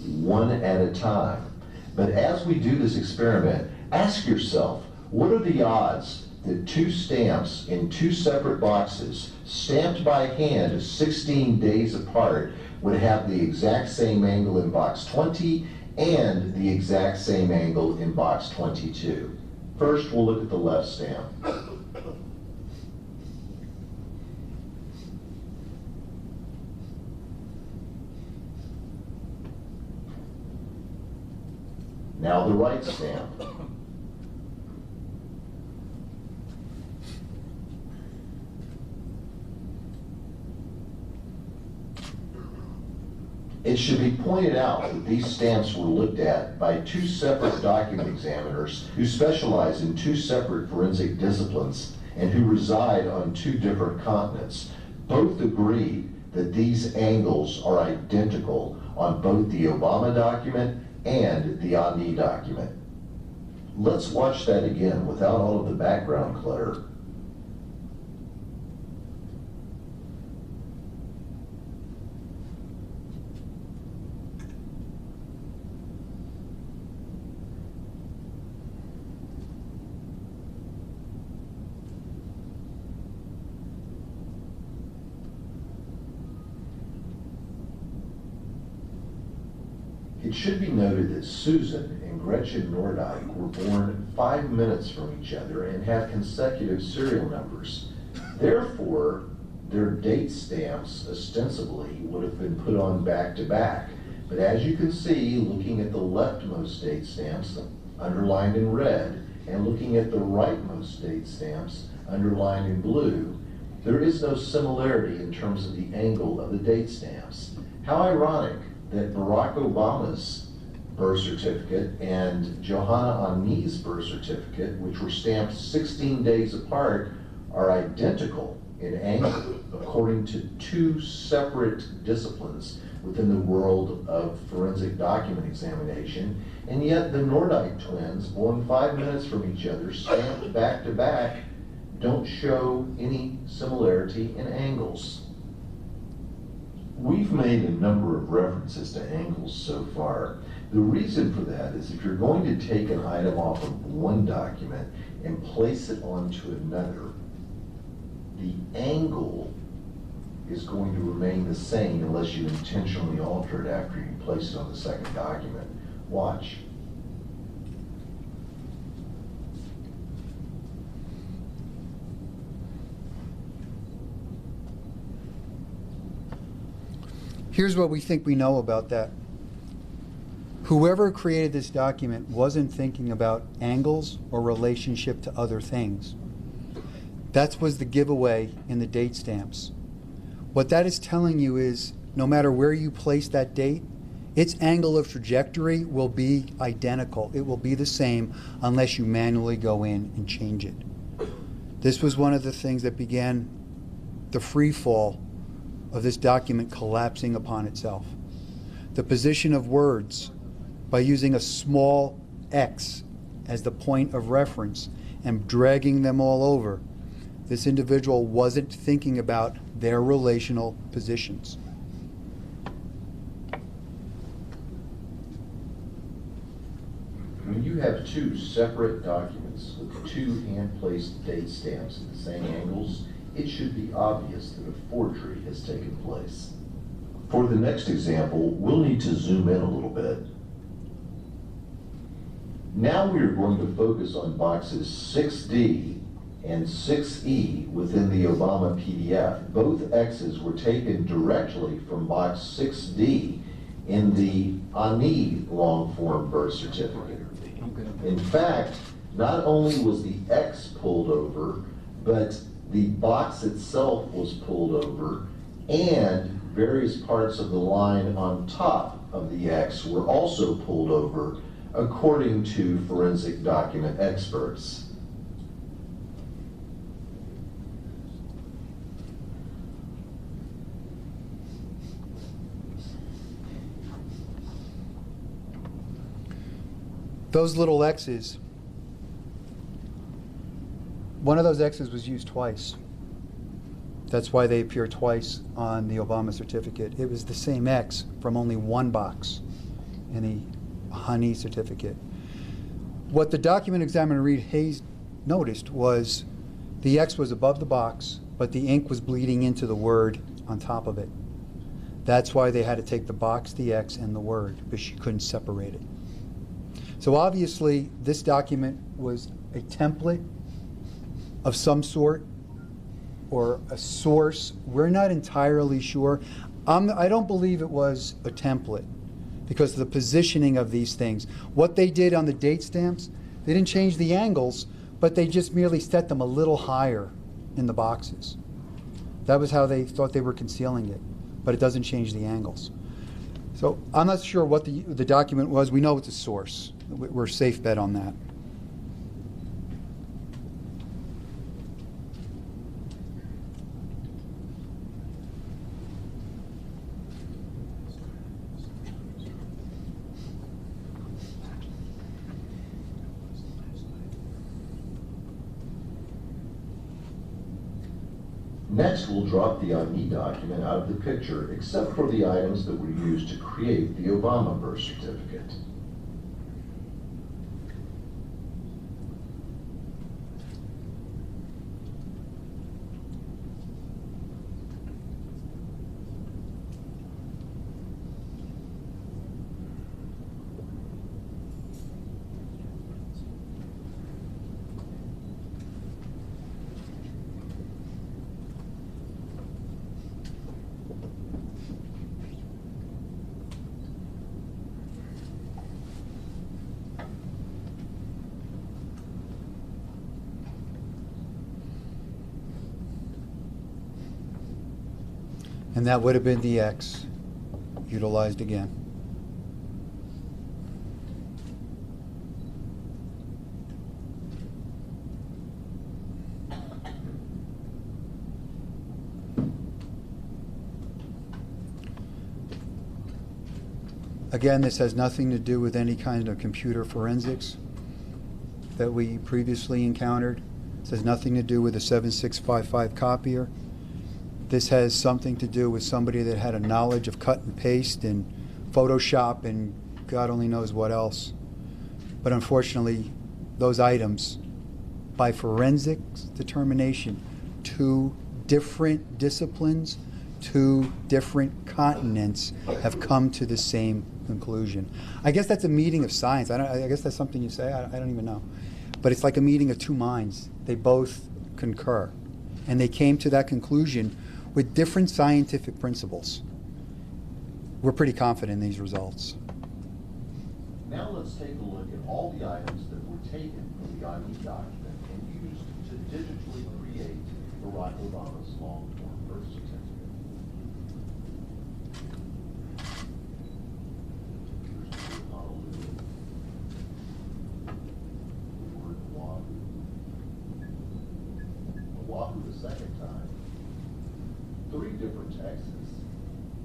one at a time. But as we do this experiment, ask yourself, what are the odds that 2 stamps in 2 separate boxes, stamped by hand 16 days apart, would have the exact same angle in box 20 and the exact same angle in box 22? First, we'll look at the left stamp. Now the right stamp. It should be pointed out that these stamps were looked at by 2 separate document examiners who specialize in 2 separate forensic disciplines and who reside on 2 different continents. Both agreed that these angles are identical on both the Obama document and the Ani document. Let's watch that again without all of the background clutter. It should be noted that Susan and Gretchen Nordijk were born 5 minutes from each other and have consecutive serial numbers. Therefore, their date stamps ostensibly would have been put on back to back. But as you can see, looking at the leftmost date stamps underlined in red and looking at the rightmost date stamps underlined in blue, there is no similarity in terms of the angle of the date stamps. How ironic that Barack Obama's birth certificate and Johanna Ani's birth certificate, which were stamped 16 days apart, are identical in angle according to 2 separate disciplines within the world of forensic document examination, and yet the Nordijk twins, born 5 minutes from each other, stamped back to back, don't show any similarity in angles. We've made a number of references to angles so far. The reason for that is if you're going to take an item off of one document and place it onto another, the angle is going to remain the same unless you intentionally alter it after you place it on the second document. Watch. Here's what we think we know about that. Whoever created this document wasn't thinking about angles or relationship to other things. That was the giveaway in the date stamps. What that is telling you is no matter where you place that date, its angle of trajectory will be identical. It will be the same unless you manually go in and change it. This was one of the things that began the free fall of this document collapsing upon itself. The position of words, by using a small x as the point of reference and dragging them all over, this individual wasn't thinking about their relational positions. When you have two separate documents with two hand-placed date stamps at the same angles, it should be obvious that a forgery has taken place. For the next example, we'll need to zoom in a little bit. Now we are going to focus on boxes 6D and 6E within the Obama PDF. Both X's were taken directly from box 6D in the Ani long-form birth certificate. In fact, not only was the X pulled over, but the box itself was pulled over, and various parts of the line on top of the X were also pulled over, according to forensic document experts. Those little X's, one of those X's was used twice. That's why they appear twice on the Obama certificate. It was the same X from only one box in the Honey certificate. What the document examiner Reed Hayes noticed was the X was above the box, but the ink was bleeding into the word on top of it. That's why they had to take the box, the X, and the word, because she couldn't separate it. So obviously, this document was a template of some sort or a source. We're not entirely sure. I don't believe it was a template because of the positioning of these things. What they did on the date stamps, they didn't change the angles, but they just merely set them a little higher in the boxes. That was how they thought they were concealing it, but it doesn't change the angles. So I'm not sure what the document was. We know it's a source. We're a safe bet on that. Next, we'll drop the ID document out of the picture, except for the items that were used to create the Obama birth certificate. And that would have been the X utilized again. Again, this has nothing to do with any kind of computer forensics that we previously encountered. This has nothing to do with a 7655 copier. This has something to do with somebody that had a knowledge of cut and paste and Photoshop and God only knows what else. But unfortunately, those items, by forensics determination, 2 different disciplines, 2 different continents have come to the same conclusion. I guess that's a meeting of science. I guess that's something you say. I don't even know. But it's like a meeting of 2 minds. They both concur. And they came to that conclusion with different scientific principles. we're pretty confident in these results. Now let's take a look at all the items that were taken from the ID document and used to digitally create Barack Obama's long-form birth certificate. Here's the word Honolulu. The word Oahu. Oahu the second time. 3 different Texas.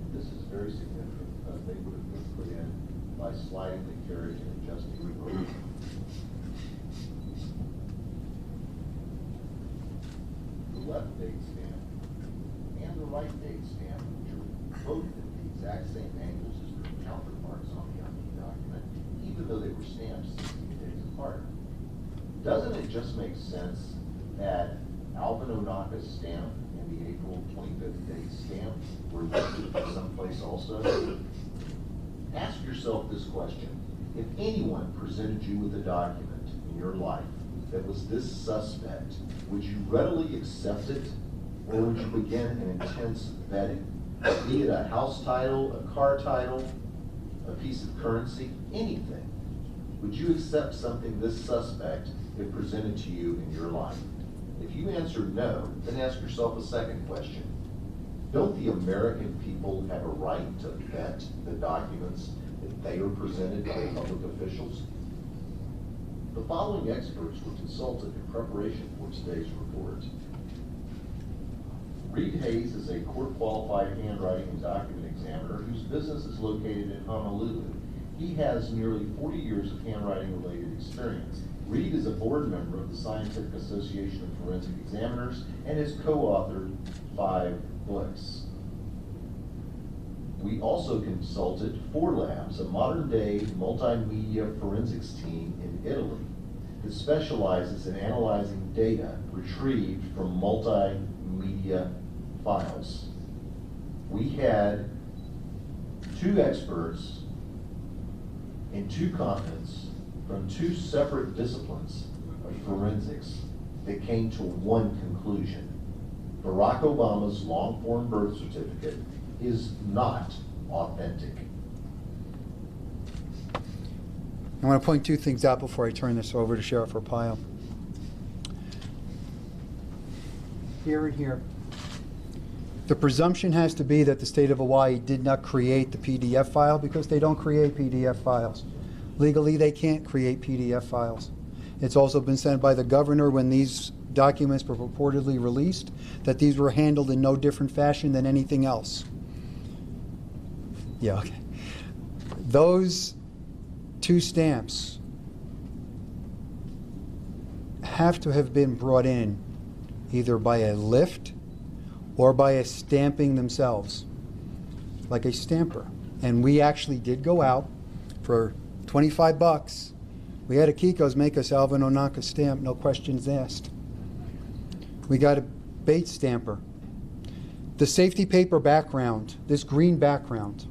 And this is very significant because they would have been put in by sliding the carriage and adjusting the road. The left date stamp and the right date stamp, which are both at the exact same angles as their counterparts on the ID document, even though they were stamped 16 days apart. Doesn't it just make sense that Alvin Onaka's stamp and the April 25th date stamp were listed someplace also? Ask yourself this question. If anyone presented you with a document in your life that was this suspect, would you readily accept it, or would you begin an intense vetting? Be it a house title, a car title, a piece of currency, anything. Would you accept something this suspect if presented to you in your life? If you answer no, then ask yourself a second question. Don't the American people have a right to vet the documents that they are presented by public officials? The following experts were consulted in preparation for today's report. Reed Hayes is a court-qualified handwriting and document examiner whose business is located in Honolulu. He has nearly 40 years of handwriting-related experience. Reed is a board member of the Scientific Association of Forensic Examiners and has co-authored 5 books. We also consulted 4 Labs, a modern-day multimedia forensics team in Italy that specializes in analyzing data retrieved from multimedia files. We had 2 experts in 2 continents from 2 separate disciplines of forensics that came to one conclusion. Barack Obama's long-form birth certificate is not authentic. I want to point 2 things out before I turn this over to Sheriff Arpaio. Here and here. The presumption has to be that the state of Hawaii did not create the PDF file because they don't create PDF files. Legally, they can't create PDF files. It's also been said by the governor when these documents were purportedly released that these were handled in no different fashion than anything else. Yeah, okay. Those 2 stamps have to have been brought in either by a lift or by a stamping themselves, like a stamper. And we actually did go out for $25. We had a Kiko's make us Alvin Onaka stamp, no questions asked. We got a Bates stamper. The safety paper background, this green background.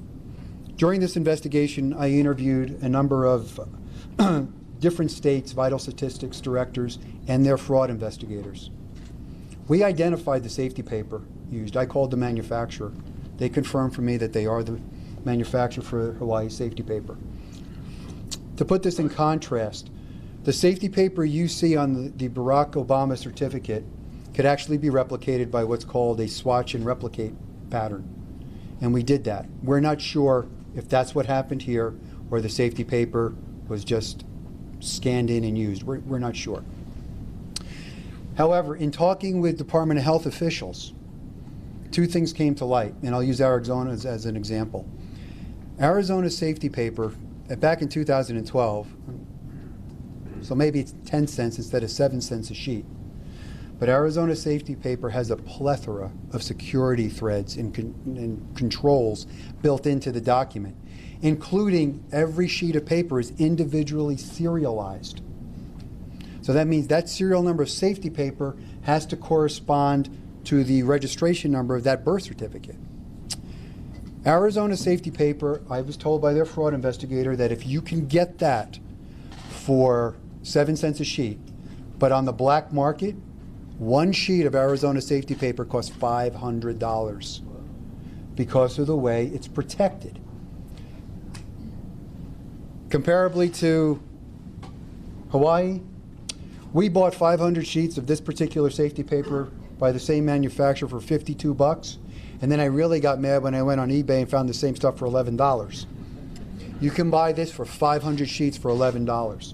During this investigation, I interviewed a number of different states' vital statistics directors and their fraud investigators. We identified the safety paper used. I called the manufacturer. They confirmed for me that they are the manufacturer for Hawaii safety paper. To put this in contrast, the safety paper you see on the Barack Obama certificate could actually be replicated by what's called a swatch and replicate pattern. And we did that. We're not sure if that's what happened here or the safety paper was just scanned in and used. We're not sure. However, in talking with Department of Health officials, 2 things came to light, and I'll use Arizona as an example. Arizona safety paper, back in 2012, so maybe it's 10 cents instead of 7 cents a sheet. But Arizona safety paper has a plethora of security threads and controls built into the document, including every sheet of paper is individually serialized. So that means that serial number of safety paper has to correspond to the registration number of that birth certificate. Arizona safety paper, I was told by their fraud investigator that if you can get that for 7 cents a sheet, but on the black market, 1 sheet of Arizona safety paper costs $500 because of the way it's protected. Comparably to Hawaii, we bought 500 sheets of this particular safety paper by the same manufacturer for $52, and then I really got mad when I went on eBay and found the same stuff for $11. You can buy this for 500 sheets for $11.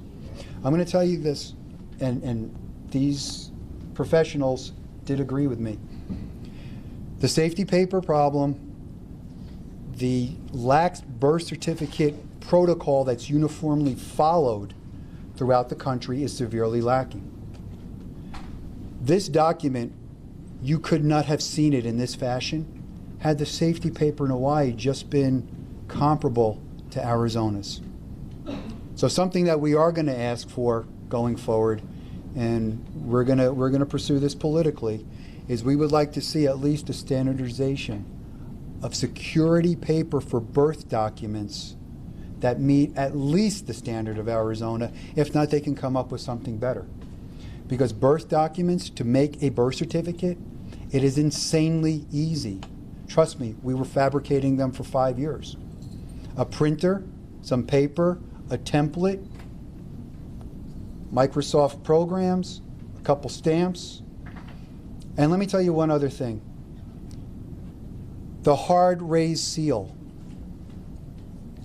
I'm going to tell you this, and these professionals did agree with me. The safety paper problem, the lax birth certificate protocol that's uniformly followed throughout the country is severely lacking. This document, you could not have seen it in this fashion had the safety paper in Hawaii just been comparable to Arizona's. So something that we are going to ask for going forward, and we're going to pursue this politically, is we would like to see at least a standardization of security paper for birth documents that meet at least the standard of Arizona. If not, they can come up with something better. Because birth documents, to make a birth certificate, it is insanely easy. Trust me, we were fabricating them for 5 years. A printer, some paper, a template, Microsoft programs, a couple stamps. And let me tell you one other thing. The hard raised seal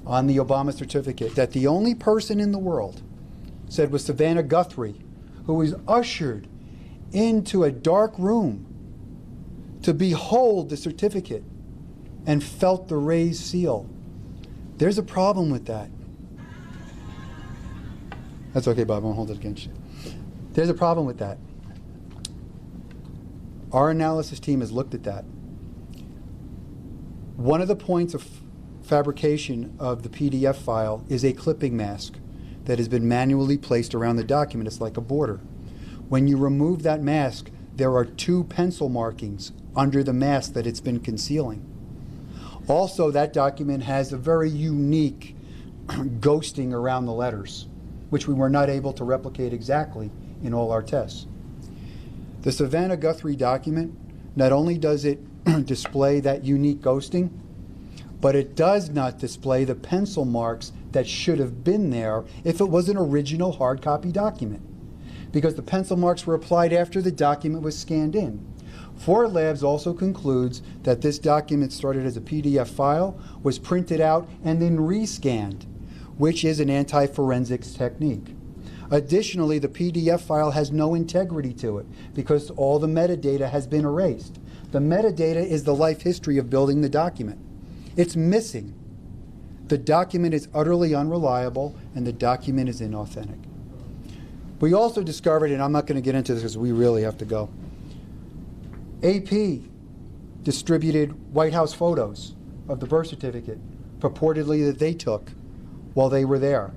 on the Obama certificate that the only person in the world said was Savannah Guthrie, who was ushered into a dark room to behold the certificate and felt the raised seal. There's a problem with that. That's okay, Bob, I won't hold it against you. There's a problem with that. Our analysis team has looked at that. One of the points of fabrication of the PDF file is a clipping mask that has been manually placed around the document. It's like a border. When you remove that mask, there are 2 pencil markings under the mask that it's been concealing. Also, that document has a very unique ghosting around the letters, which we were not able to replicate exactly in all our tests. The Savannah Guthrie document, not only does it display that unique ghosting, but it does not display the pencil marks that should have been there if it was an original hard copy document, because the pencil marks were applied after the document was scanned in. Ford Labs also concludes that this document started as a PDF file, was printed out, and then rescanned, which is an anti-forensics technique. Additionally, the PDF file has no integrity to it because all the metadata has been erased. The metadata is the life history of building the document. It's missing. The document is utterly unreliable, and the document is inauthentic. We also discovered, and I'm not going to get into this because we really have to go, AP distributed White House photos of the birth certificate, purportedly that they took while they were there.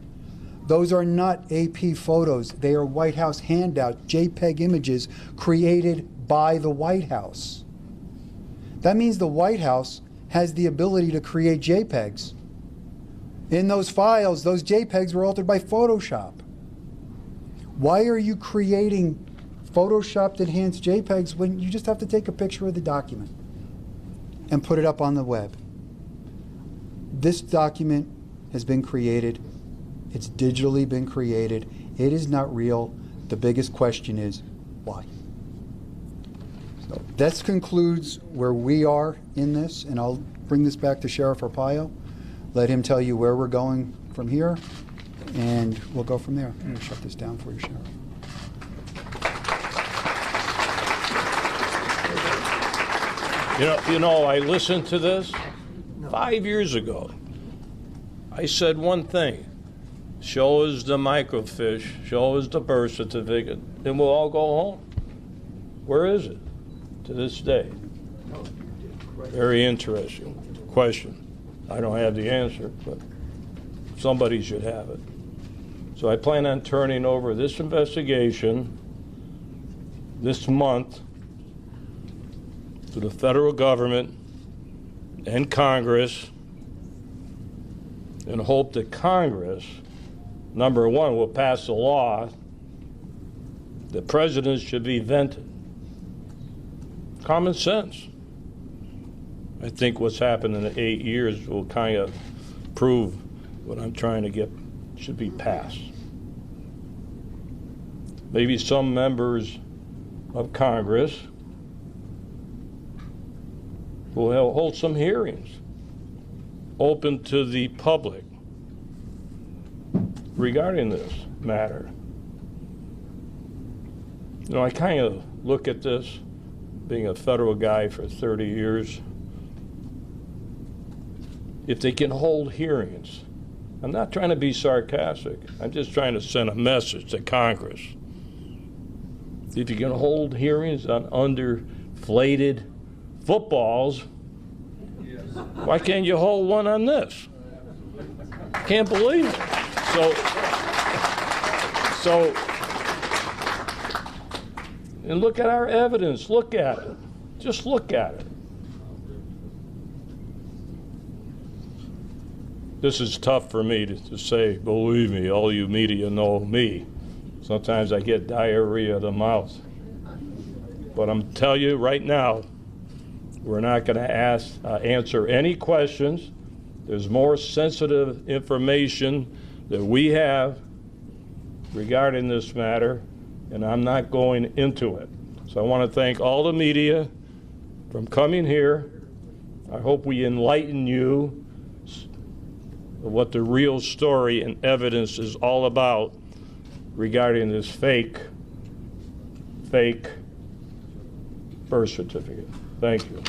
Those are not AP photos. They are White House handout, JPEG images created by the White House. That means the White House has the ability to create JPEGs. In those files, those JPEGs were altered by Photoshop. Why are you creating Photoshopped enhanced JPEGs when you just have to take a picture of the document and put it up on the web? This document has been created. It's digitally been created. It is not real. The biggest question is, why? So that concludes where we are in this, and I'll bring this back to Sheriff Arpaio, let him tell you where we're going from here, and we'll go from there. I'm going to shut this down for you, Sheriff. You know, I listened to this 5 years ago. I said one thing: show us the microfiche, show us the birth certificate, and we'll all go home. Where is it to this day? Very interesting question. I don't have the answer, but somebody should have it. So I plan on turning over this investigation this month to the federal government and Congress, and hope that Congress, number one, will pass a law that presidents should be vented. Common sense. I think what's happened in the 8 years will kind of prove what I'm trying to get should be passed. Maybe some members of Congress will hold some hearings open to the public regarding this matter. You know, I kind of look at this, being a federal guy for 30 years, if they can hold hearings. I'm not trying to be sarcastic. I'm just trying to send a message to Congress. If you can hold hearings on underflated footballs, why can't you hold one on this? Can't believe it. So, and look at our evidence. Look at it. Just look at it. This is tough for me to say, believe me, all you media know me. Sometimes I get diarrhea of the mouth. But I'm telling you right now, we're not going to answer any questions. There's more sensitive information that we have regarding this matter, and I'm not going into it. So I want to thank all the media for coming here. I hope we enlighten you of what the real story and evidence is all about regarding this fake birth certificate. Thank you.